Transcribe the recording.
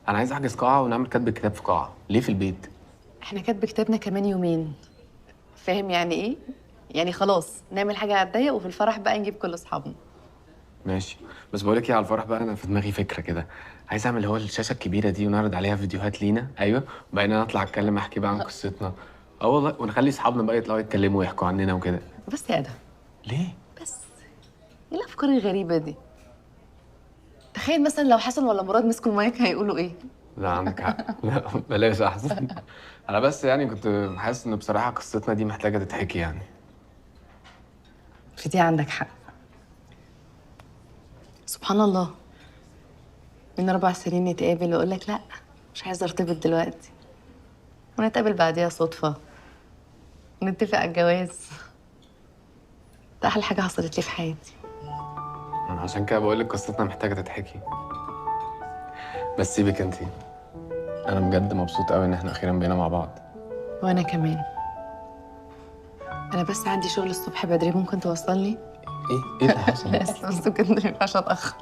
انا عايز احجز قاعه ونعمل كاتب الكتاب في قاعه، ليه في البيت؟ احنا كاتب كتابنا كمان يومين. فاهم يعني ايه؟ يعني خلاص نعمل حاجة على الضيق وفي الفرح بقى نجيب كل اصحابنا. ماشي. بس بقول لك ايه، على الفرح بقى انا في دماغي فكره كده. عايز اعمل هو الشاشه الكبيره دي ونعرض عليها فيديوهات لينا، ايوه، وبعدين انا اطلع اتكلم احكي بقى عن قصتنا. اه والله، ونخلي اصحابنا بقى يطلعوا يتكلموا ويحكوا عننا وكده. بس يا ادهم، ليه؟ بس ايه الافكار الغريبة دي؟ تخيل مثلا لو حسن ولا مراد مسكوا المايك هيقولوا ايه؟ لا عندك حق. لا بلاش احسن. انا بس يعني كنت حاسس ان بصراحه قصتنا دي محتاجه تتحكي يعني. في دي عندك حق. سبحان الله، من 4 سنين نتقابل واقول لك لا مش عايزة ارتبط دلوقتي، ونتقابل بعديها صدفة ونتفق على الجواز. ده احلى حاجة حصلت لي في حياتي. انا عشان كده بقول لك قصتنا محتاجه تتحكي. بس سيبك انتي، انا بجد مبسوط قوي ان احنا اخيرا بقينا مع بعض. وانا كمان. انا بس عندي شغل الصبح بدري، ممكن توصلني؟ ايه اللي حصل؟ بس بجد ما ينفعش اتاخر.